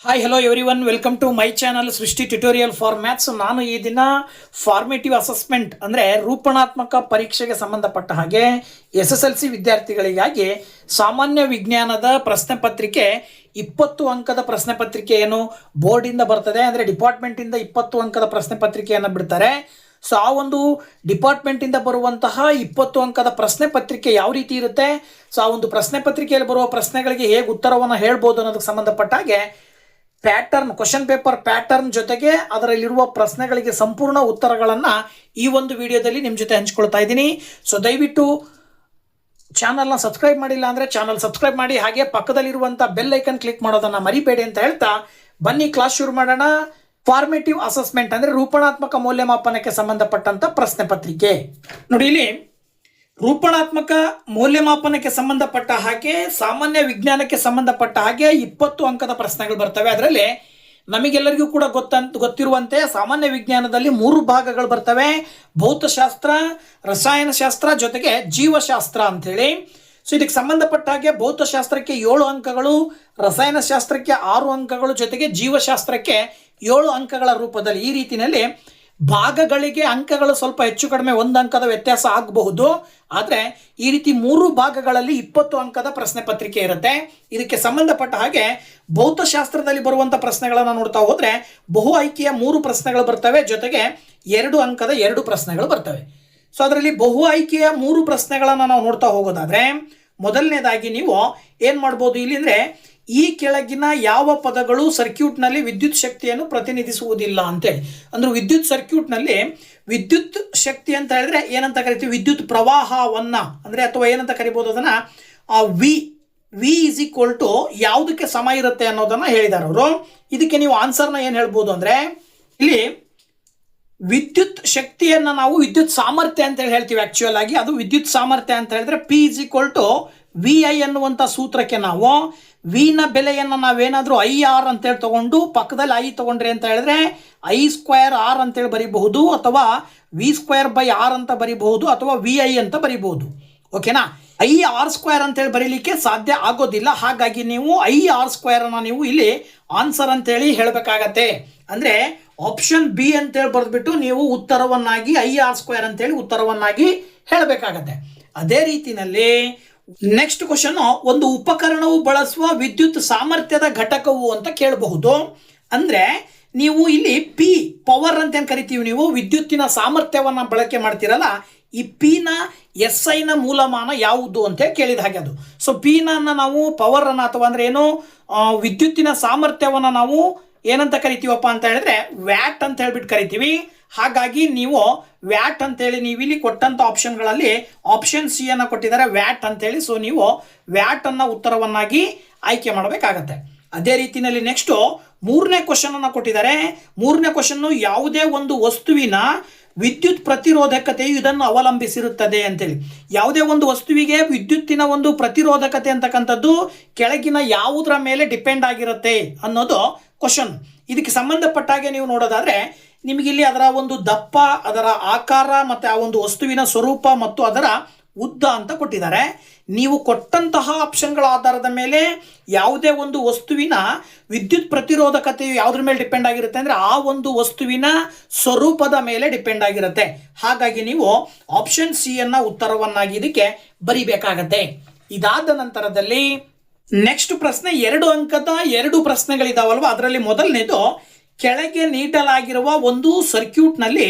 Hi hello everyone welcome to my channel Srishti tutorial for maths. ನಾನು ಈ ದಿನ formative assessment ಅಂದರೆ ರೂಪಣಾತ್ಮಕ ಪರೀಕ್ಷೆಗೆ ಸಂಬಂಧಪಟ್ಟ ಹಾಗೆ SSLC ವಿದ್ಯಾರ್ಥಿಗಳಿಗಾಗಿ ಸಾಮಾನ್ಯ ವಿಜ್ಞಾನದ ಪ್ರಶ್ನೆ ಪತ್ರಿಕೆ 20 ಅಂಕದ ಪ್ರಶ್ನೆ ಪತ್ರಿಕೆಯನ್ನು ಬೋರ್ಡಿಂದ ಬರ್ತದೆ. ಅಂದರೆ ಡಿಪಾರ್ಟ್ಮೆಂಟಿಂದ 20 ಅಂಕದ ಪ್ರಶ್ನೆ ಪತ್ರಿಕೆಯನ್ನು ಬಿಡ್ತಾರೆ. ಸೊ ಆ ಒಂದು ಡಿಪಾರ್ಟ್ಮೆಂಟಿಂದ ಬರುವಂತಹ 20 ಅಂಕದ ಪ್ರಶ್ನೆ ಪತ್ರಿಕೆ ಯಾವ ರೀತಿ ಇರುತ್ತೆ, ಸೊ ಆ ಒಂದು ಪ್ರಶ್ನೆ ಪತ್ರಿಕೆಯಲ್ಲಿ ಬರುವ ಪ್ರಶ್ನೆಗಳಿಗೆ ಹೇಗೆ ಉತ್ತರವನ್ನು ಹೇಳ್ಬೋದು ಅನ್ನೋದಕ್ಕೆ ಸಂಬಂಧಪಟ್ಟ ಹಾಗೆ ಪ್ಯಾಟರ್ನ್, ಕ್ವಶನ್ ಪೇಪರ್ ಪ್ಯಾಟರ್ನ್ ಜೊತೆಗೆ ಅದರಲ್ಲಿರುವ ಪ್ರಶ್ನೆಗಳಿಗೆ ಸಂಪೂರ್ಣ ಉತ್ತರಗಳನ್ನು ಈ ಒಂದು ವಿಡಿಯೋದಲ್ಲಿ ನಿಮ್ಮ ಜೊತೆ ಹಂಚ್ಕೊಳ್ತಾ ಇದ್ದೀನಿ. ಸೊ ದಯವಿಟ್ಟು ಚಾನಲ್ನ ಸಬ್ಸ್ಕ್ರೈಬ್ ಮಾಡಿಲ್ಲ ಅಂದರೆ ಚಾನಲ್ ಸಬ್ಸ್ಕ್ರೈಬ್ ಮಾಡಿ, ಹಾಗೆ ಪಕ್ಕದಲ್ಲಿರುವಂಥ ಬೆಲ್ ಐಕನ್ ಕ್ಲಿಕ್ ಮಾಡೋದನ್ನು ಮರಿಬೇಡಿ ಅಂತ ಹೇಳ್ತಾ ಬನ್ನಿ ಕ್ಲಾಸ್ ಶುರು ಮಾಡೋಣ. ಫಾರ್ಮೇಟಿವ್ ಅಸೆಸ್ಮೆಂಟ್ ಅಂದರೆ ರೂಪಣಾತ್ಮಕ ಮೌಲ್ಯಮಾಪನಕ್ಕೆ ಸಂಬಂಧಪಟ್ಟಂಥ ಪ್ರಶ್ನೆ ಪತ್ರಿಕೆ. ನೋಡಿ, ಇಲ್ಲಿ ರೂಪಣಾತ್ಮಕ ಮೌಲ್ಯಮಾಪನಕ್ಕೆ ಸಂಬಂಧಪಟ್ಟ ಹಾಗೆ ಸಾಮಾನ್ಯ ವಿಜ್ಞಾನಕ್ಕೆ ಸಂಬಂಧಪಟ್ಟ ಹಾಗೆ 20 ಅಂಕದ ಪ್ರಶ್ನೆಗಳು ಬರ್ತವೆ. ಅದರಲ್ಲಿ ನಮಗೆಲ್ಲರಿಗೂ ಕೂಡ ಗೊತ್ತಿರುವಂತೆ ಸಾಮಾನ್ಯ ವಿಜ್ಞಾನದಲ್ಲಿ 3 ಭಾಗಗಳು ಬರ್ತವೆ: ಭೌತಶಾಸ್ತ್ರ, ರಸಾಯನಶಾಸ್ತ್ರ ಜೊತೆಗೆ ಜೀವಶಾಸ್ತ್ರ ಅಂಥೇಳಿ. ಸೊ ಇದಕ್ಕೆ ಸಂಬಂಧಪಟ್ಟ ಹಾಗೆ ಭೌತಶಾಸ್ತ್ರಕ್ಕೆ 7 ಅಂಕಗಳು, ರಸಾಯನಶಾಸ್ತ್ರಕ್ಕೆ 6 ಅಂಕಗಳು, ಜೊತೆಗೆ ಜೀವಶಾಸ್ತ್ರಕ್ಕೆ 7 ಅಂಕಗಳ ರೂಪದಲ್ಲಿ ಈ ರೀತಿಯಲ್ಲಿ ಭಾಗಗಳಿಗೆ ಅಂಕಗಳು ಸ್ವಲ್ಪ ಹೆಚ್ಚು ಕಡಿಮೆ 1 ಅಂಕದ ವ್ಯತ್ಯಾಸ ಆಗಬಹುದು. ಆದರೆ ಈ ರೀತಿ 3 ಭಾಗಗಳಲ್ಲಿ 20 ಅಂಕದ ಪ್ರಶ್ನೆ ಪತ್ರಿಕೆ ಇರುತ್ತೆ. ಇದಕ್ಕೆ ಸಂಬಂಧಪಟ್ಟ ಹಾಗೆ ಭೌತಶಾಸ್ತ್ರದಲ್ಲಿ ಬರುವಂಥ ಪ್ರಶ್ನೆಗಳನ್ನು ನೋಡ್ತಾ ಹೋದರೆ ಬಹು ಆಯ್ಕೆಯ 3 ಪ್ರಶ್ನೆಗಳು ಬರ್ತವೆ, ಜೊತೆಗೆ 2 ಅಂಕದ 2 ಪ್ರಶ್ನೆಗಳು ಬರ್ತವೆ. ಸೊ ಅದರಲ್ಲಿ ಬಹು ಆಯ್ಕೆಯ 3 ಪ್ರಶ್ನೆಗಳನ್ನು ನಾವು ನೋಡ್ತಾ ಹೋಗೋದಾದರೆ, ಮೊದಲನೇದಾಗಿ ನೀವು ಏನು ಮಾಡ್ಬೋದು ಇಲ್ಲಿ ಅಂದರೆ, ಈ ಕೆಳಗಿನ ಯಾವ ಪದಗಳು ಸರ್ಕ್ಯೂಟ್ನಲ್ಲಿ ವಿದ್ಯುತ್ ಶಕ್ತಿಯನ್ನು ಪ್ರತಿನಿಧಿಸುವುದಿಲ್ಲ ಅಂತೇಳಿ. ಅಂದ್ರೆ ವಿದ್ಯುತ್ ಸರ್ಕ್ಯೂಟ್ನಲ್ಲಿ ವಿದ್ಯುತ್ ಶಕ್ತಿ ಅಂತ ಹೇಳಿದ್ರೆ ಏನಂತ ಕರಿತೀವಿ, ವಿದ್ಯುತ್ ಪ್ರವಾಹವನ್ನ ಅಂದರೆ, ಅಥವಾ ಏನಂತ ಕರಿಬೋದು ಅದನ್ನ, ವಿ ಇಸ್ ಈಕ್ವಲ್ ಟು ಯಾವುದಕ್ಕೆ ಸಮ ಇರುತ್ತೆ ಅನ್ನೋದನ್ನ ಹೇಳಿದ್ದಾರೆ ಅವರು. ಇದಕ್ಕೆ ನೀವು ಆನ್ಸರ್ನ ಏನು ಹೇಳ್ಬೋದು ಅಂದರೆ, ಇಲ್ಲಿ ವಿದ್ಯುತ್ ಶಕ್ತಿಯನ್ನು ನಾವು ವಿದ್ಯುತ್ ಸಾಮರ್ಥ್ಯ ಅಂತೇಳಿ ಹೇಳ್ತೀವಿ. ಆಕ್ಚುಯಲ್ ಆಗಿ ಅದು ವಿದ್ಯುತ್ ಸಾಮರ್ಥ್ಯ ಅಂತ ಹೇಳಿದ್ರೆ P is equal to VI ಅನ್ನುವಂಥ ಸೂತ್ರಕ್ಕೆ ನಾವು ವಿನ ಬೆಲೆಯನ್ನು ನಾವೇನಾದರೂ IR ಅಂತೇಳಿ ತಗೊಂಡು ಪಕ್ಕದಲ್ಲಿ I ತಗೊಂಡ್ರಿ ಅಂತ ಹೇಳಿದ್ರೆ I²R ಅಂತೇಳಿ ಬರೀಬಹುದು, ಅಥವಾ V²/R ಅಂತ ಬರೀಬಹುದು, ಅಥವಾ VI ಅಂತ ಬರೀಬಹುದು. ಓಕೆನಾ? IR² ಅಂತೇಳಿ ಬರೀಲಿಕ್ಕೆ ಸಾಧ್ಯ ಆಗೋದಿಲ್ಲ. ಹಾಗಾಗಿ ನೀವು IR² ನೀವು ಇಲ್ಲಿ ಆನ್ಸರ್ ಅಂತೇಳಿ ಹೇಳಬೇಕಾಗತ್ತೆ. ಅಂದರೆ ಆಪ್ಷನ್ B ಅಂತೇಳಿ ಬರೆದ್ಬಿಟ್ಟು ನೀವು ಉತ್ತರವನ್ನಾಗಿ IR² ಅಂತೇಳಿ ಉತ್ತರವನ್ನಾಗಿ ಹೇಳಬೇಕಾಗತ್ತೆ. ಅದೇ ರೀತಿಯಲ್ಲಿ ನೆಕ್ಸ್ಟ್ ಕ್ವಶನ್, ಒಂದು ಉಪಕರಣವು ಬಳಸುವ ವಿದ್ಯುತ್ ಸಾಮರ್ಥ್ಯದ ಘಟಕವು ಅಂತ ಕೇಳಬಹುದು. ಅಂದರೆ ನೀವು ಇಲ್ಲಿ P ಪವರ್ ಅಂತ ಏನು ಕರಿತೀವಿ, ನೀವು ವಿದ್ಯುತ್ತಿನ ಸಾಮರ್ಥ್ಯವನ್ನು ಬಳಕೆ ಮಾಡ್ತೀರಲ್ಲ, ಈ Pನ SIನ ಮೂಲಮಾನ ಯಾವುದು ಅಂತ ಕೇಳಿದ ಹಾಗೆ ಅದು. ಸೊ Pನ ನಾವು ಪವರನ್ನು, ಅಥವಾ ಅಂದರೆ ಏನು, ವಿದ್ಯುತ್ತಿನ ಸಾಮರ್ಥ್ಯವನ್ನು ನಾವು ಏನಂತ ಕರಿತೀವಪ್ಪ ಅಂತ ಹೇಳಿದ್ರೆ ವ್ಯಾಟ್ ಅಂತ ಹೇಳ್ಬಿಟ್ಟು ಕರಿತೀವಿ. ಹಾಗಾಗಿ ನೀವು ವ್ಯಾಟ್ ಅಂತೇಳಿ ನೀವು ಇಲ್ಲಿ ಕೊಟ್ಟಂಥ ಆಪ್ಷನ್ಗಳಲ್ಲಿ ಆಪ್ಷನ್ C ಅನ್ನು ಕೊಟ್ಟಿದ್ದಾರೆ, ವ್ಯಾಟ್ ಅಂತೇಳಿ. ಸೊ ನೀವು ವ್ಯಾಟ್ ಅನ್ನ ಉತ್ತರವನ್ನಾಗಿ ಆಯ್ಕೆ ಮಾಡಬೇಕಾಗತ್ತೆ. ಅದೇ ರೀತಿಯಲ್ಲಿ ನೆಕ್ಸ್ಟು 3ನೇ ಕ್ವಶನ್ ಅನ್ನು ಕೊಟ್ಟಿದ್ದಾರೆ. 3ನೇ ಕ್ವಶನ್ನು, ಯಾವುದೇ ಒಂದು ವಸ್ತುವಿನ ವಿದ್ಯುತ್ ಪ್ರತಿರೋಧಕತೆಯು ಇದನ್ನು ಅವಲಂಬಿಸಿರುತ್ತದೆ ಅಂತೇಳಿ. ಯಾವುದೇ ಒಂದು ವಸ್ತುವಿಗೆ ವಿದ್ಯುತ್ತಿನ ಒಂದು ಪ್ರತಿರೋಧಕತೆ ಅಂತಕ್ಕಂಥದ್ದು ಕೆಳಗಿನ ಯಾವುದರ ಮೇಲೆ ಡಿಪೆಂಡ್ ಆಗಿರುತ್ತೆ ಅನ್ನೋದು ಕ್ವಶನ್. ಇದಕ್ಕೆ ಸಂಬಂಧಪಟ್ಟ ಹಾಗೆ ನೀವು ನೋಡೋದಾದ್ರೆ ನಿಮಗಿಲ್ಲಿ ಅದರ ಒಂದು ದಪ್ಪ, ಅದರ ಆಕಾರ, ಮತ್ತು ಆ ಒಂದು ವಸ್ತುವಿನ ಸ್ವರೂಪ ಮತ್ತು ಅದರ ಉದ್ದ ಅಂತ ಕೊಟ್ಟಿದ್ದಾರೆ. ನೀವು ಕೊಟ್ಟಂತಹ ಆಪ್ಷನ್ಗಳ ಆಧಾರದ ಮೇಲೆ ಯಾವುದೇ ಒಂದು ವಸ್ತುವಿನ ವಿದ್ಯುತ್ ಪ್ರತಿರೋಧಕತೆಯು ಯಾವುದ್ರ ಮೇಲೆ ಡಿಪೆಂಡ್ ಆಗಿರುತ್ತೆ ಅಂದರೆ ಆ ಒಂದು ವಸ್ತುವಿನ ಸ್ವರೂಪದ ಮೇಲೆ ಡಿಪೆಂಡ್ ಆಗಿರುತ್ತೆ. ಹಾಗಾಗಿ ನೀವು ಆಪ್ಷನ್ C ಅನ್ನ ಉತ್ತರವನ್ನಾಗಿ ಇದಕ್ಕೆ ಬರಿಬೇಕಾಗತ್ತೆ. ಇದಾದ ನಂತರದಲ್ಲಿ ನೆಕ್ಸ್ಟ್ ಪ್ರಶ್ನೆ 2 ಅಂಕದ 2 ಪ್ರಶ್ನೆಗಳಿದಾವಲ್ವ, ಅದರಲ್ಲಿ ಮೊದಲನೇದು, ಕೆಳಗೆ ನೀಡಲಾಗಿರುವ ಒಂದು ಸರ್ಕ್ಯೂಟ್ನಲ್ಲಿ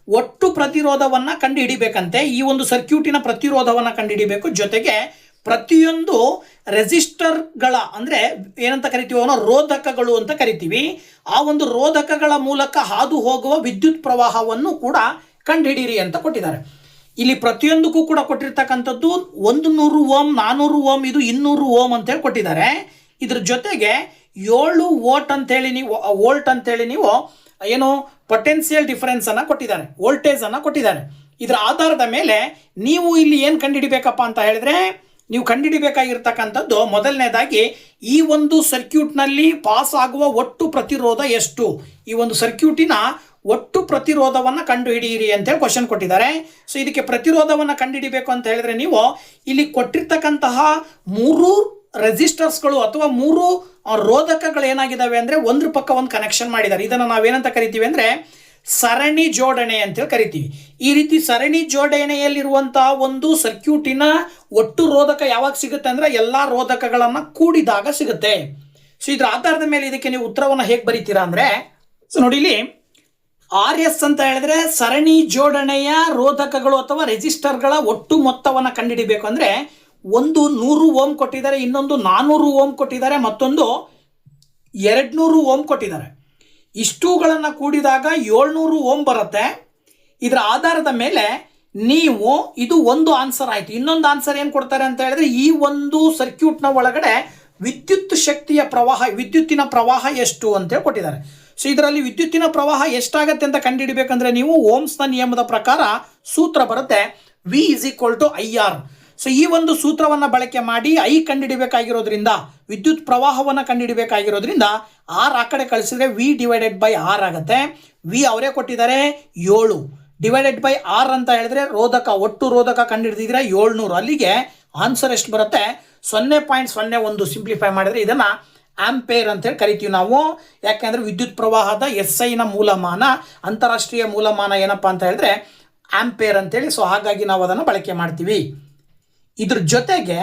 ಒಟ್ಟು ಪ್ರತಿರೋಧವನ್ನು ಕಂಡುಹಿಡಿಬೇಕಂತೆ. ಈ ಒಂದು ಸರ್ಕ್ಯೂಟಿನ ಪ್ರತಿರೋಧವನ್ನು ಕಂಡುಹಿಡಿಬೇಕು, ಜೊತೆಗೆ ಪ್ರತಿಯೊಂದು ರೆಸಿಸ್ಟರ್ಗಳ, ಅಂದರೆ ಏನಂತ ಕರಿತೀವಿ, ಅವನ ರೋಧಕಗಳು ಅಂತ ಕರಿತೀವಿ, ಆ ಒಂದು ರೋಧಕಗಳ ಮೂಲಕ ಹಾದು ಹೋಗುವ ವಿದ್ಯುತ್ ಪ್ರವಾಹವನ್ನು ಕೂಡ ಕಂಡುಹಿಡಿಯಿರಿ ಅಂತ ಕೊಟ್ಟಿದ್ದಾರೆ. ಇಲ್ಲಿ ಪ್ರತಿಯೊಂದಕ್ಕೂ ಕೂಡ ಕೊಟ್ಟಿರ್ತಕ್ಕಂಥದ್ದು 100 ಓಮ್, 400 ಓಮ್, ಇದು 200 ಓಮ್ ಅಂತೇಳಿ ಕೊಟ್ಟಿದ್ದಾರೆ. ಇದ್ರ ಜೊತೆಗೆ 7 ವೋಲ್ಟ್ ಅಂತೇಳಿ ನೀವು ಏನು ಪೊಟೆನ್ಷಿಯಲ್ ಡಿಫರೆನ್ಸ್ ಅನ್ನ ಕೊಟ್ಟಿದ್ದಾರೆ, ವೋಲ್ಟೇಜ್ ಅನ್ನ ಕೊಟ್ಟಿದ್ದಾರೆ. ಇದರ ಆಧಾರದ ಮೇಲೆ ನೀವು ಇಲ್ಲಿ ಏನು ಕಂಡುಹಿಡಿಬೇಕಪ್ಪ ಅಂತ ಹೇಳಿದ್ರೆ, ನೀವು ಕಂಡುಹಿಡಿಬೇಕಾಗಿರ್ತಕ್ಕಂಥದ್ದು ಮೊದಲನೇದಾಗಿ ಈ ಒಂದು ಸರ್ಕ್ಯೂಟ್ನಲ್ಲಿ ಪಾಸ್ ಆಗುವ ಒಟ್ಟು ಪ್ರತಿರೋಧ ಎಷ್ಟು, ಈ ಒಂದು ಸರ್ಕ್ಯೂಟಿನ ಒಟ್ಟು ಪ್ರತಿರೋಧವನ್ನು ಕಂಡುಹಿಡಿಯಿರಿ ಅಂತೇಳಿ ಕ್ವಶನ್ ಕೊಟ್ಟಿದ್ದಾರೆ. ಸೊ ಇದಕ್ಕೆ ಪ್ರತಿರೋಧವನ್ನು ಕಂಡುಹಿಡಿಬೇಕು ಅಂತ ಹೇಳಿದ್ರೆ ನೀವು ಇಲ್ಲಿ ಕೊಟ್ಟಿರ್ತಕ್ಕಂತಹ 3 ರೆಸಿಸ್ಟರ್ಸ್ಗಳು ಅಥವಾ 3 ರೋಧಕಗಳು ಏನಾಗಿದ್ದಾವೆ ಅಂದರೆ ಒಂದ್ರ ಪಕ್ಕ ಒಂದು ಕನೆಕ್ಷನ್ ಮಾಡಿದ್ದಾರೆ. ಇದನ್ನು ನಾವೇನಂತ ಕರಿತೀವಿ ಅಂದರೆ ಸರಣಿ ಜೋಡಣೆ ಅಂತೇಳಿ ಕರಿತೀವಿ. ಈ ರೀತಿ ಸರಣಿ ಜೋಡಣೆಯಲ್ಲಿರುವಂತಹ ಒಂದು ಸರ್ಕ್ಯೂಟಿನ ಒಟ್ಟು ರೋಧಕ ಯಾವಾಗ ಸಿಗುತ್ತೆ ಅಂದರೆ ಎಲ್ಲ ರೋಧಕಗಳನ್ನು ಕೂಡಿದಾಗ ಸಿಗುತ್ತೆ. ಸೊ ಇದರ ಆಧಾರದ ಮೇಲೆ ಇದಕ್ಕೆ ನೀವು ಉತ್ತರವನ್ನು ಹೇಗೆ ಬರೀತೀರಾ ಅಂದರೆ, ಸೊ ನೋಡಿ ಇಲ್ಲಿ RS ಅಂತ ಹೇಳಿದ್ರೆ ಸರಣಿ ಜೋಡಣೆಯ ರೋಧಕಗಳು ಅಥವಾ ರೆಸಿಸ್ಟರ್ಗಳ ಒಟ್ಟು ಮೊತ್ತವನ್ನು ಕಂಡುಹಿಡಿಬೇಕು. ಅಂದರೆ ಒಂದು 100 ಓಮ್ ಕೊಟ್ಟಿದ್ದಾರೆ, ಇನ್ನೊಂದು 400 ಓಮ್ ಕೊಟ್ಟಿದ್ದಾರೆ, ಮತ್ತೊಂದು 200 ಓಮ್ ಕೊಟ್ಟಿದ್ದಾರೆ. ಇಷ್ಟುಗಳನ್ನು ಕೂಡಿದಾಗ 700 ಓಮ್ ಬರುತ್ತೆ. ಇದರ ಆಧಾರದ ಮೇಲೆ ನೀವು ಇದು ಒಂದು ಆನ್ಸರ್ ಆಯಿತು. ಇನ್ನೊಂದು ಆನ್ಸರ್ ಏನು ಕೊಡ್ತಾರೆ ಅಂತ ಹೇಳಿದ್ರೆ, ಈ ಒಂದು ಸರ್ಕ್ಯೂಟ್ನ ಒಳಗಡೆ ವಿದ್ಯುತ್ ಶಕ್ತಿಯ ಪ್ರವಾಹ, ವಿದ್ಯುತ್ತಿನ ಪ್ರವಾಹ ಎಷ್ಟು ಅಂತೇಳಿ ಕೊಟ್ಟಿದ್ದಾರೆ. ಸೊ ಇದರಲ್ಲಿ ವಿದ್ಯುತ್ತಿನ ಪ್ರವಾಹ ಎಷ್ಟಾಗತ್ತೆ ಅಂತ ಕಂಡುಹಿಡಬೇಕಂದ್ರೆ ನೀವು ಓಮ್ಸ್ನ ನಿಯಮದ ಪ್ರಕಾರ ಸೂತ್ರ ಬರುತ್ತೆ, V = IR. ಸೊ ಈ ಒಂದು ಸೂತ್ರವನ್ನು ಬಳಕೆ ಮಾಡಿ I ಕಂಡುಹಿಡಬೇಕಾಗಿರೋದ್ರಿಂದ, ವಿದ್ಯುತ್ ಪ್ರವಾಹವನ್ನು ಕಂಡುಹಿಡಬೇಕಾಗಿರೋದ್ರಿಂದ R ಆ ಕಡೆ ಕಳಿಸಿದ್ರೆ V/R ಆಗುತ್ತೆ. V ಅವರೇ ಕೊಟ್ಟಿದ್ದಾರೆ 7 /R ಅಂತ ಹೇಳಿದ್ರೆ ರೋಧಕ, ಒಟ್ಟು ರೋಧಕ ಕಂಡುಹಿಡಿದಿದ್ರೆ 700. ಅಲ್ಲಿಗೆ ಆನ್ಸರ್ ಎಷ್ಟು ಬರುತ್ತೆ? 0.01. ಸಿಂಪ್ಲಿಫೈ ಮಾಡಿದ್ರೆ ಇದನ್ನು ಆಂಪೇರ್ ಅಂತೇಳಿ ಕರಿತೀವಿ ನಾವು. ಯಾಕೆಂದರೆ ವಿದ್ಯುತ್ ಪ್ರವಾಹದ SIನ ಮೂಲಮಾನ, ಅಂತಾರಾಷ್ಟ್ರೀಯ ಮೂಲಮಾನ ಏನಪ್ಪ ಅಂತ ಹೇಳಿದ್ರೆ ಆಂಪೇರ್ ಅಂತೇಳಿ. ಸೊ ಹಾಗಾಗಿ ನಾವು ಅದನ್ನು ಬಳಕೆ ಮಾಡ್ತೀವಿ. ಇದ್ರ ಜೊತೆಗೆ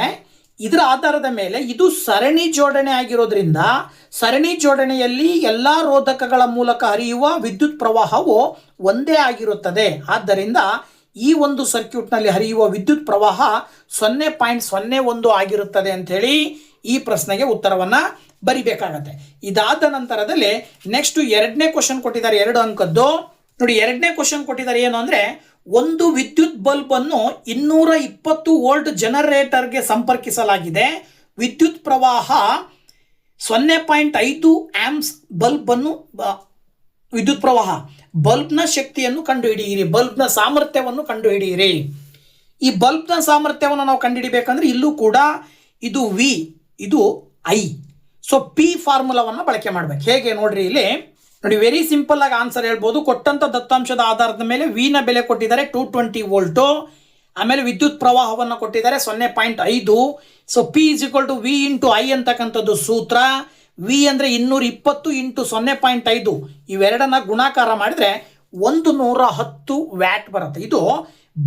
ಇದರ ಆಧಾರದ ಮೇಲೆ ಇದು ಸರಣಿ ಜೋಡಣೆ ಆಗಿರೋದ್ರಿಂದ ಸರಣಿ ಜೋಡಣೆಯಲ್ಲಿ ಎಲ್ಲ ರೋಧಕಗಳ ಮೂಲಕ ಹರಿಯುವ ವಿದ್ಯುತ್ ಪ್ರವಾಹವು ಒಂದೇ ಆಗಿರುತ್ತದೆ. ಆದ್ದರಿಂದ ಈ ಒಂದು ಸರ್ಕ್ಯೂಟ್ನಲ್ಲಿ ಹರಿಯುವ ವಿದ್ಯುತ್ ಪ್ರವಾಹ 0.01 ಆಗಿರುತ್ತದೆ ಅಂಥೇಳಿ ಈ ಪ್ರಶ್ನೆಗೆ ಉತ್ತರವನ್ನು ಬರಿಬೇಕಾಗತ್ತೆ. ಇದಾದ ನಂತರದಲ್ಲಿ ನೆಕ್ಸ್ಟ್ 2ನೇ ಕ್ವಶನ್ ಕೊಟ್ಟಿದ್ದಾರೆ, 2 ಅಂಕದ್ದು. ನೋಡಿ 2ನೇ ಕ್ವಶನ್ ಕೊಟ್ಟಿದ್ದಾರೆ ಏನು ಅಂದರೆ, ಒಂದು ವಿದ್ಯುತ್ ಬಲ್ಬ್ ಅನ್ನು 220 ವೋಲ್ಟ್ ಜನರೇಟರ್ಗೆ ಸಂಪರ್ಕಿಸಲಾಗಿದೆ. ವಿದ್ಯುತ್ ಪ್ರವಾಹ 0.5 ಆಂಪ್ಸ್ ವಿದ್ಯುತ್ ಪ್ರವಾಹ, ಬಲ್ಬ್ನ ಶಕ್ತಿಯನ್ನು ಕಂಡುಹಿಡಿಯಿರಿ, ಬಲ್ಬ್ನ ಸಾಮರ್ಥ್ಯವನ್ನು ಕಂಡುಹಿಡಿಯಿರಿ. ಈ ಬಲ್ಬ್ನ ಸಾಮರ್ಥ್ಯವನ್ನು ನಾವು ಕಂಡುಹಿಡಿಬೇಕಂದ್ರೆ ಇಲ್ಲೂ ಕೂಡ ಇದು V, ಇದು I. ಸೊ P ಫಾರ್ಮುಲಾವನ್ನು ಬಳಕೆ ಮಾಡಬೇಕು. ಹೇಗೆ ನೋಡ್ರಿ, ಇಲ್ಲಿ ನೋಡಿ ವೆರಿ ಸಿಂಪಲ್ ಆಗಿ ಆನ್ಸರ್ ಹೇಳ್ಬೋದು. ಕೊಟ್ಟಂಥ ದತ್ತಾಂಶದ ಆಧಾರದ ಮೇಲೆ ವಿನ ಬೆಲೆ ಕೊಟ್ಟಿದ್ದಾರೆ 220 ವೋಲ್ಟು, ಆಮೇಲೆ ವಿದ್ಯುತ್ ಪ್ರವಾಹವನ್ನು ಕೊಟ್ಟಿದ್ದಾರೆ 0.5. ಸೊ P = V × I ಅಂತಕ್ಕಂಥದ್ದು ಸೂತ್ರ. V ಅಂದರೆ 220 × 0.5, ಇವೆರಡನ್ನ ಗುಣಾಕಾರ ಮಾಡಿದ್ರೆ 110 ವ್ಯಾಟ್ ಬರುತ್ತೆ. ಇದು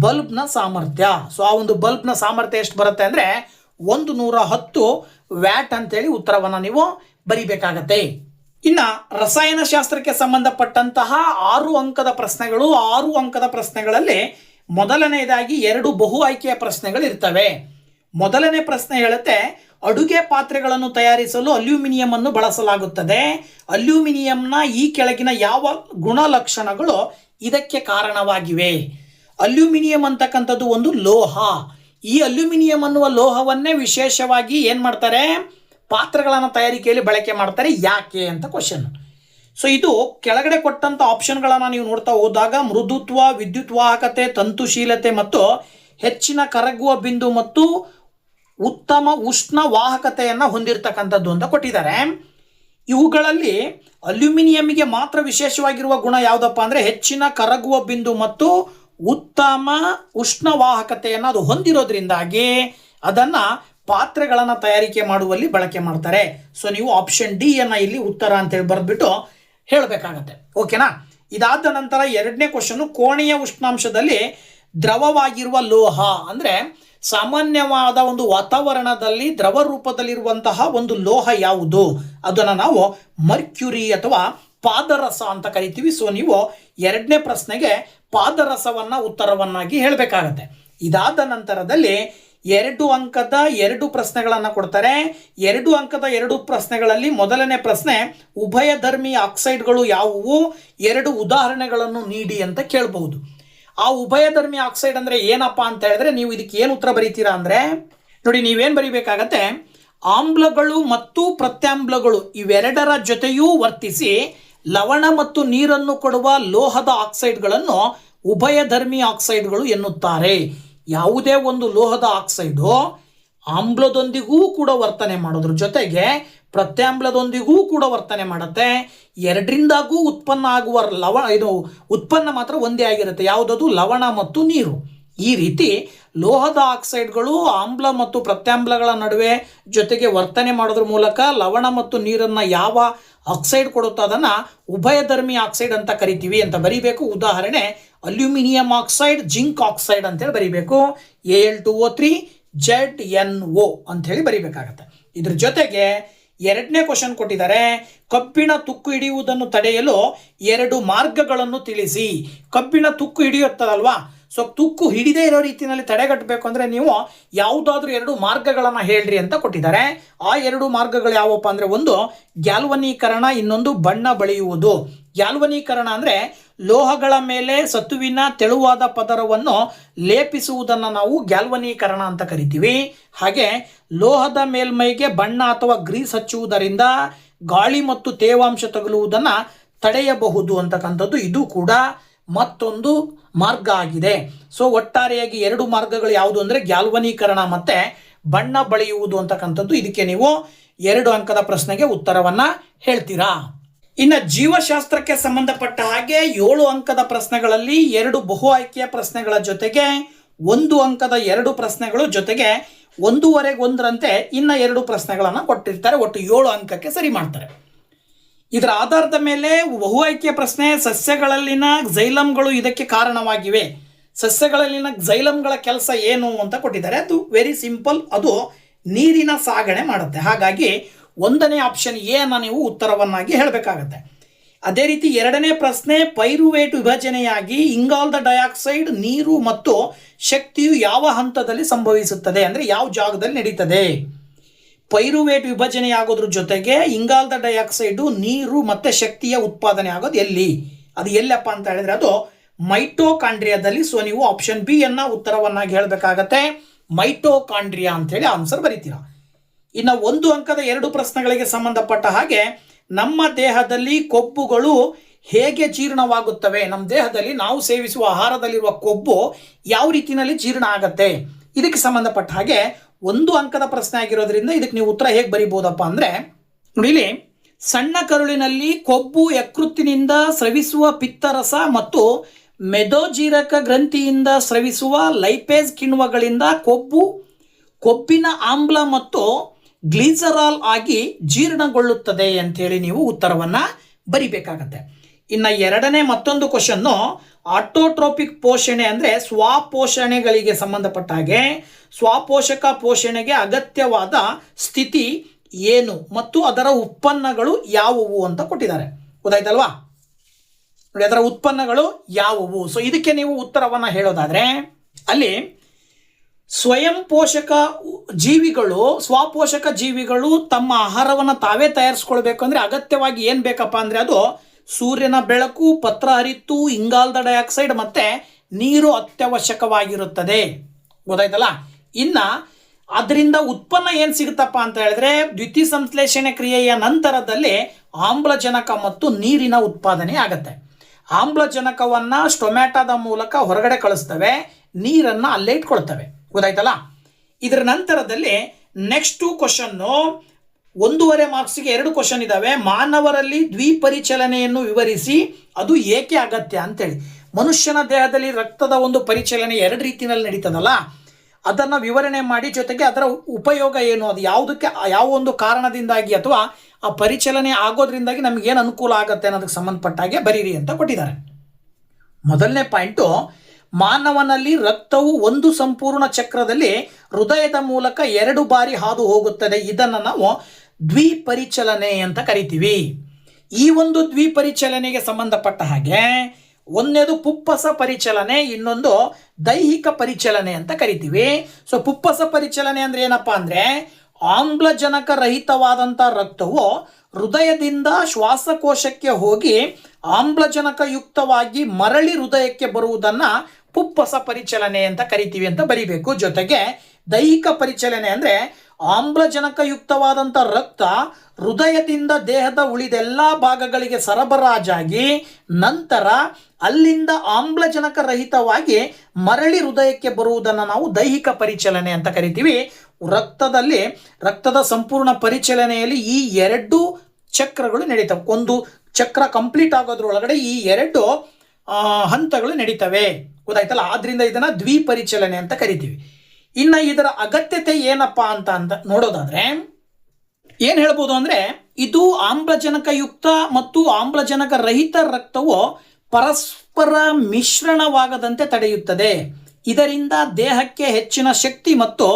ಬಲ್ಬ್ನ ಸಾಮರ್ಥ್ಯ. ಸೊ ಆ ಒಂದು ಬಲ್ಬ್ನ ಸಾಮರ್ಥ್ಯ ಎಷ್ಟು ಬರುತ್ತೆ ಅಂದರೆ 110 ವ್ಯಾಟ್ ಅಂತೇಳಿ ಉತ್ತರವನ್ನು ನೀವು ಬರಿಬೇಕಾಗತ್ತೆ. ಇನ್ನು ರಸಾಯನಶಾಸ್ತ್ರಕ್ಕೆ ಸಂಬಂಧಪಟ್ಟಂತಹ 6 ಅಂಕದ ಪ್ರಶ್ನೆಗಳು. 6 ಅಂಕದ ಪ್ರಶ್ನೆಗಳಲ್ಲಿ ಮೊದಲನೆಯದಾಗಿ 2 ಬಹು ಆಯ್ಕೆಯ ಪ್ರಶ್ನೆಗಳು ಇರ್ತವೆ. ಮೊದಲನೇ ಪ್ರಶ್ನೆ ಹೇಳುತ್ತೆ, ಅಡುಗೆ ಪಾತ್ರೆಗಳನ್ನು ತಯಾರಿಸಲು ಅಲ್ಯೂಮಿನಿಯಂ ಅನ್ನು ಬಳಸಲಾಗುತ್ತದೆ. ಅಲ್ಯೂಮಿನಿಯಂನ ಈ ಕೆಳಗಿನ ಯಾವ ಗುಣಲಕ್ಷಣಗಳು ಇದಕ್ಕೆ ಕಾರಣವಾಗಿವೆ? ಅಲ್ಯೂಮಿನಿಯಂ ಅಂತಕ್ಕಂಥದ್ದು ಒಂದು ಲೋಹ. ಈ ಅಲ್ಯೂಮಿನಿಯಂ ಅನ್ನುವ ಲೋಹವನ್ನೇ ವಿಶೇಷವಾಗಿ ಏನು ಮಾಡ್ತಾರೆ, ಪಾತ್ರೆಗಳನ್ನು ತಯಾರಿಕೆಯಲ್ಲಿ ಬಳಕೆ ಮಾಡ್ತಾರೆ. ಯಾಕೆ ಅಂತ ಕ್ವಶನ್. ಸೊ ಇದು ಕೆಳಗಡೆ ಕೊಟ್ಟಂಥ ಆಪ್ಷನ್ಗಳನ್ನು ನೀವು ನೋಡ್ತಾ ಹೋದಾಗ ಮೃದುತ್ವ, ವಿದ್ಯುತ್ ವಾಹಕತೆ, ತಂತುಶೀಲತೆ ಮತ್ತು ಹೆಚ್ಚಿನ ಕರಗುವ ಬಿಂದು ಮತ್ತು ಉತ್ತಮ ಉಷ್ಣ ವಾಹಕತೆಯನ್ನು ಹೊಂದಿರತಕ್ಕಂಥದ್ದು ಅಂತ ಕೊಟ್ಟಿದ್ದಾರೆ. ಇವುಗಳಲ್ಲಿ ಅಲ್ಯೂಮಿನಿಯಂಗೆ ಮಾತ್ರ ವಿಶೇಷವಾಗಿರುವ ಗುಣ ಯಾವುದಪ್ಪ ಅಂದರೆ ಹೆಚ್ಚಿನ ಕರಗುವ ಬಿಂದು ಮತ್ತು ಉತ್ತಮ ಉಷ್ಣ ವಾಹಕತೆಯನ್ನು ಅದು ಹೊಂದಿರೋದ್ರಿಂದಾಗಿ ಅದನ್ನು ಪಾತ್ರೆಗಳನ್ನು ತಯಾರಿಕೆ ಮಾಡುವಲ್ಲಿ ಬಳಕೆ ಮಾಡ್ತಾರೆ. ಸೊ ನೀವು ಆಪ್ಷನ್ ಡಿ ಅನ್ನು ಇಲ್ಲಿ ಉತ್ತರ ಅಂತೇಳಿ ಬರೆದ್ಬಿಟ್ಟು ಹೇಳಬೇಕಾಗತ್ತೆ. ಓಕೆನಾ? ಇದಾದ ನಂತರ 2ನೇ ಕ್ವಶನ್, ಕೋಣೆಯ ಉಷ್ಣಾಂಶದಲ್ಲಿ ದ್ರವವಾಗಿರುವ ಲೋಹ ಅಂದರೆ ಸಾಮಾನ್ಯವಾದ ಒಂದು ವಾತಾವರಣದಲ್ಲಿ ದ್ರವ ರೂಪದಲ್ಲಿರುವಂತಹ ಒಂದು ಲೋಹ ಯಾವುದು? ಅದನ್ನು ನಾವು ಮರ್ಕ್ಯುರಿ ಅಥವಾ ಪಾದರಸ ಅಂತ ಕರಿತೀವಿ. ಸೊ ನೀವು 2ನೇ ಪ್ರಶ್ನೆಗೆ ಪಾದರಸವನ್ನು ಉತ್ತರವನ್ನಾಗಿ ಹೇಳಬೇಕಾಗತ್ತೆ. ಇದಾದ ನಂತರದಲ್ಲಿ 2 ಅಂಕದ 2 ಪ್ರಶ್ನೆಗಳನ್ನು ಕೊಡ್ತಾರೆ. 2 ಅಂಕದ 2 ಪ್ರಶ್ನೆಗಳಲ್ಲಿ ಮೊದಲನೇ ಪ್ರಶ್ನೆ, ಉಭಯಧರ್ಮಿ ಆಕ್ಸೈಡ್ಗಳು ಯಾವುವು? 2 ಉದಾಹರಣೆಗಳನ್ನು ನೀಡಿ ಅಂತ ಕೇಳಬಹುದು. ಆ ಉಭಯಧರ್ಮಿ ಆಕ್ಸೈಡ್ ಅಂದರೆ ಏನಪ್ಪ ಅಂತ ಹೇಳಿದ್ರೆ ನೀವು ಇದಕ್ಕೆ ಏನು ಉತ್ತರ ಬರೀತೀರಾ ಅಂದರೆ, ನೋಡಿ ನೀವೇನು ಬರೀಬೇಕಾಗತ್ತೆ, ಆಮ್ಲಗಳು ಮತ್ತು ಪ್ರತ್ಯಾಮ್ಲಗಳು ಇವೆರಡರ ಜೊತೆಯೂ ವರ್ತಿಸಿ ಲವಣ ಮತ್ತು ನೀರನ್ನು ಕೊಡುವ ಲೋಹದ ಆಕ್ಸೈಡ್ಗಳನ್ನು ಉಭಯಧರ್ಮಿ ಆಕ್ಸೈಡ್ಗಳು ಎನ್ನುತ್ತಾರೆ. ಯಾವುದೇ ಒಂದು ಲೋಹದ ಆಕ್ಸೈಡು ಆಮ್ಲದೊಂದಿಗೂ ಕೂಡ ವರ್ತನೆ ಮಾಡೋದ್ರ ಜೊತೆಗೆ ಪ್ರತ್ಯಾಮ್ಲದೊಂದಿಗೂ ಕೂಡ ವರ್ತನೆ ಮಾಡುತ್ತೆ. ಎರಡರಿಂದಾಗೂ ಉತ್ಪನ್ನ ಆಗುವ ಉತ್ಪನ್ನ ಮಾತ್ರ ಒಂದೇ ಆಗಿರುತ್ತೆ. ಯಾವುದದು? ಲವಣ ಮತ್ತು ನೀರು. ಈ ರೀತಿ ಲೋಹದ ಆಕ್ಸೈಡ್ಗಳು ಆಮ್ಲ ಮತ್ತು ಪ್ರತ್ಯಾಮ್ಲಗಳ ನಡುವೆ ಜೊತೆಗೆ ವರ್ತನೆ ಮಾಡೋದ್ರ ಮೂಲಕ ಲವಣ ಮತ್ತು ನೀರನ್ನು ಯಾವ ಆಕ್ಸೈಡ್ ಕೊಡುತ್ತೋ ಅದನ್ನು ಉಭಯಧರ್ಮಿ ಆಕ್ಸೈಡ್ ಅಂತ ಕರಿತೀವಿ ಅಂತ ಬರಿಬೇಕು. ಉದಾಹರಣೆ ಅಲ್ಯೂಮಿನಿಯಂ ಆಕ್ಸೈಡ್, ಜಿಂಕ್ ಆಕ್ಸೈಡ್ ಅಂತೇಳಿ ಬರಿಬೇಕು. Al2O3 ZnO ಅಂಥೇಳಿ ಬರಿಬೇಕಾಗತ್ತೆ. ಇದ್ರ ಜೊತೆಗೆ ಎರಡನೇ ಕ್ವಶನ್ ಕೊಟ್ಟಿದ್ದಾರೆ, ಕಬ್ಬಿಣ ತುಕ್ಕು ಹಿಡಿಯುವುದನ್ನು ತಡೆಯಲು 2 ಮಾರ್ಗಗಳನ್ನು ತಿಳಿಸಿ. ಕಬ್ಬಿಣ ತುಕ್ಕು ಹಿಡಿಯುತ್ತದಲ್ವಾ, ಸೊ ತುಕ್ಕು ಹಿಡಿದೇ ಇರೋ ರೀತಿಯಲ್ಲಿ ತಡೆಗಟ್ಟಬೇಕು ಅಂದರೆ ನೀವು ಯಾವುದಾದ್ರೂ 2 ಮಾರ್ಗಗಳನ್ನು ಹೇಳ್ರಿ ಅಂತ ಕೊಟ್ಟಿದ್ದಾರೆ. ಆ 2 ಮಾರ್ಗಗಳು ಯಾವಪ್ಪ ಅಂದರೆ, ಒಂದು ಗ್ಯಾಲ್ವನೀಕರಣ, ಇನ್ನೊಂದು ಬಣ್ಣ ಬಳಿಯುವುದು. ಗ್ಯಾಲ್ವನೀಕರಣ ಅಂದರೆ ಲೋಹಗಳ ಮೇಲೆ ಸತುವಿನ ತೆಳುವಾದ ಪದರವನ್ನು ಲೇಪಿಸುವುದನ್ನು ನಾವು ಗ್ಯಾಲ್ವನೀಕರಣ ಅಂತ ಕರಿತೀವಿ. ಹಾಗೆ ಲೋಹದ ಮೇಲ್ಮೈಗೆ ಬಣ್ಣ ಅಥವಾ ಗ್ರೀಸ್ ಹಚ್ಚುವುದರಿಂದ ಗಾಳಿ ಮತ್ತು ತೇವಾಂಶ ತಗುಲುವುದನ್ನು ತಡೆಯಬಹುದು ಅಂತಕ್ಕಂಥದ್ದು ಇದು ಕೂಡ ಮತ್ತೊಂದು ಮಾರ್ಗ ಆಗಿದೆ. ಸೊ ಒಟ್ಟಾರೆಯಾಗಿ 2 ಮಾರ್ಗಗಳು ಯಾವುದು ಅಂದರೆ ಗ್ಯಾಲ್ವನೀಕರಣ ಮತ್ತು ಬಣ್ಣ ಬಳಿಯುವುದು ಅಂತಕ್ಕಂಥದ್ದು. ಇದಕ್ಕೆ ನೀವು 2 ಅಂಕದ ಪ್ರಶ್ನೆಗೆ ಉತ್ತರವನ್ನು ಹೇಳ್ತೀರಾ. ಇನ್ನು ಜೀವಶಾಸ್ತ್ರಕ್ಕೆ ಸಂಬಂಧಪಟ್ಟ ಹಾಗೆ 7 ಅಂಕದ ಪ್ರಶ್ನೆಗಳಲ್ಲಿ 2 ಬಹು ಆಯ್ಕೆಯ ಪ್ರಶ್ನೆಗಳ ಜೊತೆಗೆ 1 ಅಂಕದ 2 ಪ್ರಶ್ನೆಗಳು ಜೊತೆಗೆ 1.5 1ರಂತೆ ಇನ್ನು 2 ಪ್ರಶ್ನೆಗಳನ್ನು ಕೊಟ್ಟಿರ್ತಾರೆ. ಒಟ್ಟು 7 ಅಂಕಕ್ಕೆ ಸರಿ ಮಾಡ್ತಾರೆ. ಇದರ ಆಧಾರದ ಮೇಲೆ ಬಹು ಆಯ್ಕೆಯ ಪ್ರಶ್ನೆ, ಸಸ್ಯಗಳಲ್ಲಿನ ಝೈಲಮ್ಗಳು ಇದಕ್ಕೆ ಕಾರಣವಾಗಿವೆ. ಸಸ್ಯಗಳಲ್ಲಿನ ಝೈಲಮ್ಗಳ ಕೆಲಸ ಏನು ಅಂತ ಕೊಟ್ಟಿದ್ದಾರೆ. ಅದು ವೆರಿ ಸಿಂಪಲ್, ಅದು ನೀರಿನ ಸಾಗಣೆ ಮಾಡುತ್ತೆ. ಹಾಗಾಗಿ 1ನೇ ಆಪ್ಷನ್ ಎ ಅನ್ನು ನೀವು ಉತ್ತರವನ್ನಾಗಿ ಹೇಳಬೇಕಾಗತ್ತೆ. ಅದೇ ರೀತಿ 2ನೇ ಪ್ರಶ್ನೆ, ಪೈರುವೇಟ್ ವಿಭಜನೆಯಾಗಿ ಇಂಗಾಲದ ಡೈಆಕ್ಸೈಡ್, ನೀರು ಮತ್ತು ಶಕ್ತಿಯು ಯಾವ ಹಂತದಲ್ಲಿ ಸಂಭವಿಸುತ್ತದೆ ಅಂದರೆ ಯಾವ ಜಾಗದಲ್ಲಿ ನಡೀತದೆ. ಪೈರುವೇಟ್ ವಿಭಜನೆಯಾಗೋದ್ರ ಜೊತೆಗೆ ಇಂಗಾಲದ ಡೈಆಕ್ಸೈಡು, ನೀರು ಮತ್ತು ಶಕ್ತಿಯ ಉತ್ಪಾದನೆ ಆಗೋದು ಎಲ್ಲಿ, ಅದು ಎಲ್ಲಪ್ಪ ಅಂತ ಹೇಳಿದ್ರೆ ಅದು ಮೈಟೋಕಾಂಡ್ರಿಯಾದಲ್ಲಿ. ಸೊ ನೀವು ಆಪ್ಷನ್ ಬಿ ಅನ್ನು ಉತ್ತರವನ್ನಾಗಿ ಹೇಳಬೇಕಾಗತ್ತೆ. ಮೈಟೋಕಾಂಡ್ರಿಯಾ ಅಂತೇಳಿ ಆನ್ಸರ್ ಬರೀತೀರಾ. ಇನ್ನು 1 ಅಂಕದ 2 ಪ್ರಶ್ನೆಗಳಿಗೆ ಸಂಬಂಧಪಟ್ಟ ಹಾಗೆ, ನಮ್ಮ ದೇಹದಲ್ಲಿ ಕೊಬ್ಬುಗಳು ಹೇಗೆ ಜೀರ್ಣವಾಗುತ್ತವೆ, ನಮ್ಮ ದೇಹದಲ್ಲಿ ನಾವು ಸೇವಿಸುವ ಆಹಾರದಲ್ಲಿರುವ ಕೊಬ್ಬು ಯಾವ ರೀತಿಯಲ್ಲಿ ಜೀರ್ಣ ಆಗತ್ತೆ, ಇದಕ್ಕೆ ಸಂಬಂಧಪಟ್ಟ ಹಾಗೆ 1 ಅಂಕದ ಪ್ರಶ್ನೆ ಆಗಿರೋದ್ರಿಂದ ಇದಕ್ಕೆ ನೀವು ಉತ್ತರ ಹೇಗೆ ಬರಿಬೋದಪ್ಪ ಅಂದರೆ, ನೋಡಿ ಇಲ್ಲಿ ಸಣ್ಣ ಕರುಳಿನಲ್ಲಿ ಕೊಬ್ಬು ಯಕೃತ್ತಿನಿಂದ ಸ್ರವಿಸುವ ಪಿತ್ತರಸ ಮತ್ತು ಮೆದೋಜೀರಕ ಗ್ರಂಥಿಯಿಂದ ಸ್ರವಿಸುವ ಲೈಪೇಸ್ ಕಿಣ್ವಗಳಿಂದ ಕೊಬ್ಬಿನ ಆಮ್ಲ ಮತ್ತು ಗ್ಲಿಸರಾಲ್ ಆಗಿ ಜೀರ್ಣಗೊಳ್ಳುತ್ತದೆ ಅಂತೇಳಿ ನೀವು ಉತ್ತರವನ್ನು ಬರಿಬೇಕಾಗತ್ತೆ. ಇನ್ನು 2ನೇ ಮತ್ತೊಂದು ಕ್ವಶನ್ನು, ಆಟೋಟ್ರೋಪಿಕ್ ಪೋಷಣೆ ಅಂದರೆ ಸ್ವಪೋಷಣೆಗಳಿಗೆ ಸಂಬಂಧಪಟ್ಟ ಹಾಗೆ ಸ್ವಪೋಷಕ ಪೋಷಣೆಗೆ ಅಗತ್ಯವಾದ ಸ್ಥಿತಿ ಏನು ಮತ್ತು ಅದರ ಉತ್ಪನ್ನಗಳು ಯಾವುವು ಅಂತ ಕೊಟ್ಟಿದ್ದಾರೆ. ಗೊತ್ತಾಯ್ತಲ್ವಾ? ನೋಡಿ, ಅದರ ಉತ್ಪನ್ನಗಳು ಯಾವುವು. ಸೊ ಇದಕ್ಕೆ ನೀವು ಉತ್ತರವನ್ನು ಹೇಳೋದಾದರೆ, ಅಲ್ಲಿ ಸ್ವಯಂ ಪೋಷಕ ಜೀವಿಗಳು, ಸ್ವಪೋಷಕ ಜೀವಿಗಳು ತಮ್ಮ ಆಹಾರವನ್ನು ತಾವೇ ತಯಾರಿಸ್ಕೊಳ್ಬೇಕು ಅಂದರೆ ಅಗತ್ಯವಾಗಿ ಏನು ಬೇಕಪ್ಪ ಅಂದರೆ ಅದು ಸೂರ್ಯನ ಬೆಳಕು, ಪತ್ರ ಹರಿತ್ತು, ಇಂಗಾಲದ ಡೈಆಕ್ಸೈಡ್ ಮತ್ತು ನೀರು ಅತ್ಯವಶ್ಯಕವಾಗಿರುತ್ತದೆ. ಗೊತ್ತಾಯ್ತಲ್ಲ? ಇನ್ನು ಅದರಿಂದ ಉತ್ಪನ್ನ ಏನು ಸಿಗುತ್ತಪ್ಪ ಅಂತ ಹೇಳಿದ್ರೆ, ದ್ವಿತೀಯ ಸಂಶ್ಲೇಷಣೆ ಕ್ರಿಯೆಯ ನಂತರದಲ್ಲಿ ಆಮ್ಲಜನಕ ಮತ್ತು ನೀರಿನ ಉತ್ಪಾದನೆ ಆಗುತ್ತೆ. ಆಮ್ಲಜನಕವನ್ನು ಸ್ಟೊಮ್ಯಾಟೋದ ಮೂಲಕ ಹೊರಗಡೆ ಕಳಿಸ್ತವೆ, ನೀರನ್ನು ಅಲ್ಲೇ ಇಟ್ಕೊಳ್ತವೆ. ಗೊತ್ತಾಯ್ತಲ್ಲ? ಇದರ ನಂತರದಲ್ಲಿ ನೆಕ್ಸ್ಟ್ ಕ್ವಶನ್ನು 1.5 ಮಾರ್ಕ್ಸಿಗೆ 2 ಕ್ವಶನ್ ಇದ್ದಾವೆ. ಮಾನವರಲ್ಲಿ ದ್ವಿಪರಿಚಲನೆಯನ್ನು ವಿವರಿಸಿ, ಅದು ಏಕೆ ಅಗತ್ಯ ಅಂತೇಳಿ. ಮನುಷ್ಯನ ದೇಹದಲ್ಲಿ ರಕ್ತದ ಒಂದು ಪರಿಚಲನೆ 2 ರೀತಿಯಲ್ಲಿ ನಡೀತದಲ್ಲ, ಅದನ್ನು ವಿವರಣೆ ಮಾಡಿ, ಜೊತೆಗೆ ಅದರ ಉಪಯೋಗ ಏನು, ಅದು ಯಾವುದಕ್ಕೆ ಯಾವ ಒಂದು ಕಾರಣದಿಂದಾಗಿ ಅಥವಾ ಆ ಪರಿಚಲನೆ ಆಗೋದ್ರಿಂದಾಗಿ ನಮಗೇನು ಅನುಕೂಲ ಆಗುತ್ತೆ ಅನ್ನೋದಕ್ಕೆ ಸಂಬಂಧಪಟ್ಟಾಗೆ ಬರೀರಿ ಅಂತ ಕೊಟ್ಟಿದ್ದಾರೆ. ಮೊದಲನೇ ಪಾಯಿಂಟು, ಮಾನವನಲ್ಲಿ ರಕ್ತವು ಒಂದು ಸಂಪೂರ್ಣ ಚಕ್ರದಲ್ಲಿ ಹೃದಯದ ಮೂಲಕ 2 ಬಾರಿ ಹಾದು ಹೋಗುತ್ತದೆ. ಇದನ್ನು ನಾವು ದ್ವಿಪರಿಚಲನೆ ಅಂತ ಕರಿತೀವಿ. ಈ ಒಂದು ದ್ವಿಪರಿಚಲನೆಗೆ ಸಂಬಂಧಪಟ್ಟ ಹಾಗೆ ಒಂದನೇದು ಪುಪ್ಪಸ ಪರಿಚಲನೆ, ಇನ್ನೊಂದು ದೈಹಿಕ ಪರಿಚಲನೆ ಅಂತ ಕರಿತೀವಿ. ಸೊ ಪುಪ್ಪಸ ಪರಿಚಲನೆ ಅಂದರೆ ಏನಪ್ಪ ಅಂದರೆ, ಆಮ್ಲಜನಕ ರಹಿತವಾದಂಥ ರಕ್ತವು ಹೃದಯದಿಂದ ಶ್ವಾಸಕೋಶಕ್ಕೆ ಹೋಗಿ ಆಮ್ಲಜನಕಯುಕ್ತವಾಗಿ ಮರಳಿ ಹೃದಯಕ್ಕೆ ಬರುವುದನ್ನು ಪುಪ್ಪಸ ಪರಿಚಲನೆ ಅಂತ ಕರಿತೀವಿ ಅಂತ ಬರಿಬೇಕು. ಜೊತೆಗೆ ದೈಹಿಕ ಪರಿಚಲನೆ ಅಂದರೆ ಆಮ್ಲಜನಕಯುಕ್ತವಾದಂಥ ರಕ್ತ ಹೃದಯದಿಂದ ದೇಹದ ಉಳಿದೆಲ್ಲ ಭಾಗಗಳಿಗೆ ಸರಬರಾಜಾಗಿ ನಂತರ ಅಲ್ಲಿಂದ ಆಮ್ಲಜನಕ ರಹಿತವಾಗಿ ಮರಳಿ ಹೃದಯಕ್ಕೆ ಬರುವುದನ್ನು ನಾವು ದೈಹಿಕ ಪರಿಚಲನೆ ಅಂತ ಕರಿತೀವಿ. ರಕ್ತದ ಸಂಪೂರ್ಣ ಪರಿಚಲನೆಯಲ್ಲಿ ಈ 2 ಚಕ್ರಗಳು ನಡೀತವೆ. ಒಂದು ಚಕ್ರ ಕಂಪ್ಲೀಟ್ ಆಗೋದ್ರೊಳಗಡೆ ಈ 2 ಹಂತಗಳು ನಡೀತವೆ. ಗೊತ್ತಾಯ್ತಲ್ಲ, ಆದ್ರಿಂದ ಇದನ್ನ ದ್ವಿಪರಿಚಲನೆ ಅಂತ ಕರಿತೀವಿ. ಇನ್ನು ಇದರ ಅಗತ್ಯತೆ ಏನಪ್ಪಾ ಅಂತ ನೋಡೋದಾದ್ರೆ ಏನ್ ಹೇಳ್ಬೋದು ಅಂದ್ರೆ, ಇದು ಆಮ್ಲಜನಕಯುಕ್ತ ಮತ್ತು ಆಮ್ಲಜನಕ ರಹಿತ ರಕ್ತವು ಪರಸ್ಪರ ಮಿಶ್ರಣವಾಗದಂತೆ ತಡೆಯುತ್ತದೆ. ಇದರಿಂದ ದೇಹಕ್ಕೆ ಹೆಚ್ಚಿನ ಶಕ್ತಿ ಮತ್ತು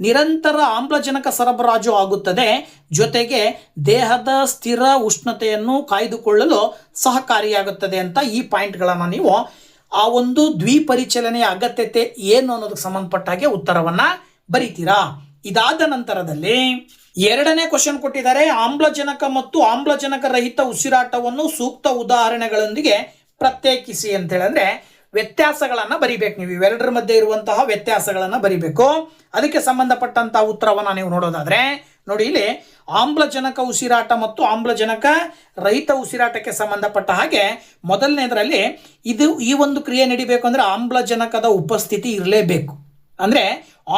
ನಿರಂತರ ಆಮ್ಲಜನಕ ಸರಬರಾಜು ಆಗುತ್ತದೆ. ಜೊತೆಗೆ ದೇಹದ ಸ್ಥಿರ ಉಷ್ಣತೆಯನ್ನು ಕಾಯ್ದುಕೊಳ್ಳಲು ಸಹಕಾರಿಯಾಗುತ್ತದೆ ಅಂತ ಈ ಪಾಯಿಂಟ್ಗಳನ್ನು ನೀವು ಆ ಒಂದು ದ್ವಿಪರಿಚಲನೆಯ ಅಗತ್ಯತೆ ಏನು ಅನ್ನೋದಕ್ಕೆ ಸಂಬಂಧಪಟ್ಟ ಹಾಗೆ ಉತ್ತರವನ್ನ ಬರೀತೀರಾ. ಇದಾದ ನಂತರದಲ್ಲಿ ಎರಡನೇ ಕ್ವಶನ್ ಕೊಟ್ಟಿದ್ದಾರೆ, ಆಮ್ಲಜನಕ ಮತ್ತು ಆಮ್ಲಜನಕ ರಹಿತ ಉಸಿರಾಟವನ್ನು ಸೂಕ್ತ ಉದಾಹರಣೆಗಳೊಂದಿಗೆ ಪ್ರತ್ಯೇಕಿಸಿ ಅಂತ ಹೇಳಿದ್ರೆ ವ್ಯತ್ಯಾಸಗಳನ್ನ ಬರಿಬೇಕು. ನೀವು ಇವೆರಡರ ಮಧ್ಯೆ ಇರುವಂತಹ ವ್ಯತ್ಯಾಸಗಳನ್ನ ಬರಿಬೇಕು. ಅದಕ್ಕೆ ಸಂಬಂಧಪಟ್ಟಂತಹ ಉತ್ತರವನ್ನ ನೀವು ನೋಡೋದಾದ್ರೆ ನೋಡಿ, ಇಲ್ಲಿ ಆಮ್ಲಜನಕ ಉಸಿರಾಟ ಮತ್ತು ಆಮ್ಲಜನಕ ರಹಿತ ಉಸಿರಾಟಕ್ಕೆ ಸಂಬಂಧಪಟ್ಟ ಹಾಗೆ ಮೊದಲನೇದರಲ್ಲಿ ಈ ಒಂದು ಕ್ರಿಯೆ ನಡಿಬೇಕು ಅಂದ್ರೆ ಆಮ್ಲಜನಕದ ಉಪಸ್ಥಿತಿ ಇರಲೇಬೇಕು. ಅಂದ್ರೆ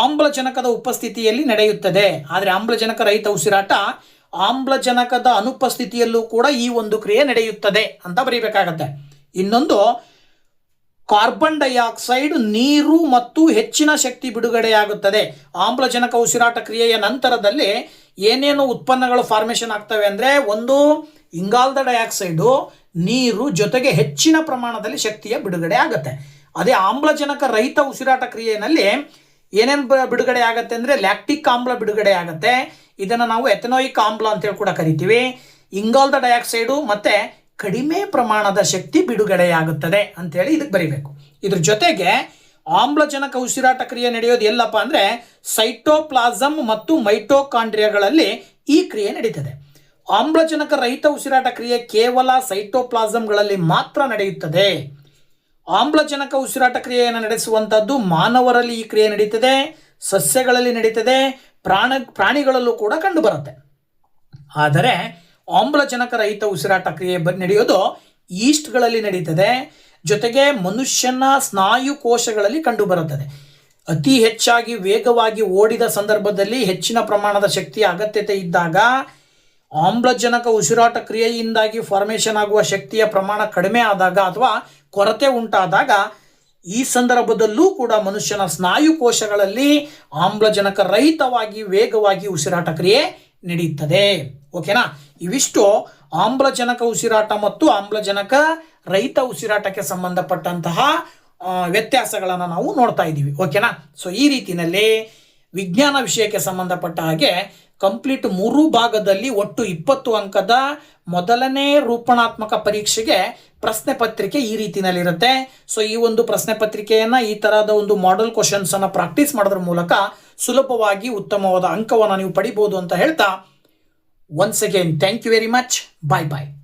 ಆಮ್ಲಜನಕದ ಉಪಸ್ಥಿತಿಯಲ್ಲಿ ನಡೆಯುತ್ತದೆ. ಆದರೆ ಆಮ್ಲಜನಕ ರಹಿತ ಉಸಿರಾಟ ಆಮ್ಲಜನಕದ ಅನುಪಸ್ಥಿತಿಯಲ್ಲೂ ಕೂಡ ಈ ಒಂದು ಕ್ರಿಯೆ ನಡೆಯುತ್ತದೆ ಅಂತ ಬರೀಬೇಕಾಗತ್ತೆ. ಇನ್ನೊಂದು, ಕಾರ್ಬನ್ ಡೈಆಕ್ಸೈಡ್, ನೀರು ಮತ್ತು ಹೆಚ್ಚಿನ ಶಕ್ತಿ ಬಿಡುಗಡೆಯಾಗುತ್ತದೆ. ಆಮ್ಲಜನಕ ಉಸಿರಾಟ ಕ್ರಿಯೆಯ ನಂತರದಲ್ಲಿ ಏನೇನು ಉತ್ಪನ್ನಗಳು ಫಾರ್ಮೇಷನ್ ಆಗ್ತವೆ ಅಂದರೆ, ಒಂದು ಇಂಗಾಲದ ಡೈಆಕ್ಸೈಡು, ನೀರು, ಜೊತೆಗೆ ಹೆಚ್ಚಿನ ಪ್ರಮಾಣದಲ್ಲಿ ಶಕ್ತಿಯ ಬಿಡುಗಡೆ ಆಗುತ್ತೆ. ಅದೇ ಆಮ್ಲಜನಕ ರಹಿತ ಉಸಿರಾಟ ಕ್ರಿಯೆಯಲ್ಲಿ ಏನೇನು ಬಿಡುಗಡೆ ಆಗುತ್ತೆ ಅಂದರೆ ಲ್ಯಾಕ್ಟಿಕ್ ಆಮ್ಲ ಬಿಡುಗಡೆ ಆಗುತ್ತೆ. ಇದನ್ನು ನಾವು ಎಥೆನೋಯಿಕ್ ಆಮ್ಲ ಅಂತೇಳಿ ಕೂಡ ಕರಿತೀವಿ. ಇಂಗಾಲದ ಡೈಆಕ್ಸೈಡು ಮತ್ತೆ ಕಡಿಮೆ ಪ್ರಮಾಣದ ಶಕ್ತಿ ಬಿಡುಗಡೆಯಾಗುತ್ತದೆ ಅಂತೇಳಿ ಇದಕ್ಕೆ ಬರೀಬೇಕು. ಇದ್ರ ಜೊತೆಗೆ ಆಮ್ಲಜನಕ ಉಸಿರಾಟ ಕ್ರಿಯೆ ನಡೆಯೋದು ಎಲ್ಲಪ್ಪ ಅಂದರೆ ಸೈಟೋಪ್ಲಾಸಮ್ ಮತ್ತು ಮೈಟೋಕಾಂಡ್ರಿಯಾಗಳಲ್ಲಿ ಈ ಕ್ರಿಯೆ ನಡೀತದೆ. ಆಮ್ಲಜನಕ ರಹಿತ ಉಸಿರಾಟ ಕ್ರಿಯೆ ಕೇವಲ ಸೈಟೋಪ್ಲಾಸಮ್ಗಳಲ್ಲಿ ಮಾತ್ರ ನಡೆಯುತ್ತದೆ. ಆಮ್ಲಜನಕ ಉಸಿರಾಟ ಕ್ರಿಯೆಯನ್ನು ನಡೆಸುವಂಥದ್ದು ಮಾನವರಲ್ಲಿ ಈ ಕ್ರಿಯೆ ನಡೀತದೆ, ಸಸ್ಯಗಳಲ್ಲಿ ನಡೀತದೆ, ಪ್ರಾಣಿಗಳಲ್ಲೂ ಕೂಡ ಕಂಡುಬರುತ್ತೆ. ಆದರೆ ಆಮ್ಲಜನಕ ರಹಿತ ಉಸಿರಾಟ ಕ್ರಿಯೆ ನಡೆಯೋದು ಈಸ್ಟ್ಗಳಲ್ಲಿ ನಡೀತದೆ. ಜೊತೆಗೆ ಮನುಷ್ಯನ ಸ್ನಾಯು ಕೋಶಗಳಲ್ಲಿ ಕಂಡುಬರುತ್ತದೆ. ಅತಿ ಹೆಚ್ಚಾಗಿ ವೇಗವಾಗಿ ಓಡಿದ ಸಂದರ್ಭದಲ್ಲಿ ಹೆಚ್ಚಿನ ಪ್ರಮಾಣದ ಶಕ್ತಿಯ ಅಗತ್ಯತೆ ಇದ್ದಾಗ ಆಮ್ಲಜನಕ ಉಸಿರಾಟ ಕ್ರಿಯೆಯಿಂದಾಗಿ ಫಾರ್ಮೇಷನ್ ಆಗುವ ಶಕ್ತಿಯ ಪ್ರಮಾಣ ಕಡಿಮೆ ಆದಾಗ ಅಥವಾ ಕೊರತೆ ಉಂಟಾದಾಗ ಈ ಸಂದರ್ಭದಲ್ಲೂ ಕೂಡ ಮನುಷ್ಯನ ಸ್ನಾಯು ಕೋಶಗಳಲ್ಲಿ ಆಮ್ಲಜನಕ ರಹಿತವಾಗಿ ವೇಗವಾಗಿ ಉಸಿರಾಟ ಕ್ರಿಯೆ ನಡೆಯುತ್ತದೆ. ಓಕೆನಾ? ಇವಿಷ್ಟು ಆಮ್ಲಜನಕ ಉಸಿರಾಟ ಮತ್ತು ಆಮ್ಲಜನಕ ರಹಿತ ಉಸಿರಾಟಕ್ಕೆ ಸಂಬಂಧಪಟ್ಟಂತಹ ವ್ಯತ್ಯಾಸಗಳನ್ನು ನಾವು ನೋಡ್ತಾ ಇದ್ದೀವಿ. ಓಕೆನಾ? ಸೊ ಈ ರೀತಿಯಲ್ಲಿ ವಿಜ್ಞಾನ ವಿಷಯಕ್ಕೆ ಸಂಬಂಧಪಟ್ಟ ಹಾಗೆ ಕಂಪ್ಲೀಟ್ 3 ಭಾಗದಲ್ಲಿ ಒಟ್ಟು 20 ಅಂಕದ ಮೊದಲನೇ ರೂಪಣಾತ್ಮಕ ಪರೀಕ್ಷೆಗೆ ಪ್ರಶ್ನೆ ಪತ್ರಿಕೆ ಈ ರೀತಿನಲ್ಲಿರುತ್ತೆ. ಸೊ ಈ ಒಂದು ಪ್ರಶ್ನೆ ಪತ್ರಿಕೆಯನ್ನು ಈ ತರಹದ ಒಂದು ಮಾಡೆಲ್ ಕ್ವಶನ್ಸ್ ಅನ್ನು ಪ್ರಾಕ್ಟೀಸ್ ಮಾಡೋದ್ರ ಮೂಲಕ ಸುಲಭವಾಗಿ ಉತ್ತಮವಾದ ಅಂಕವನ್ನು ನೀವು ಪಡಿಬಹುದು ಅಂತ ಹೇಳ್ತಾ, once again thank you very much. Bye bye.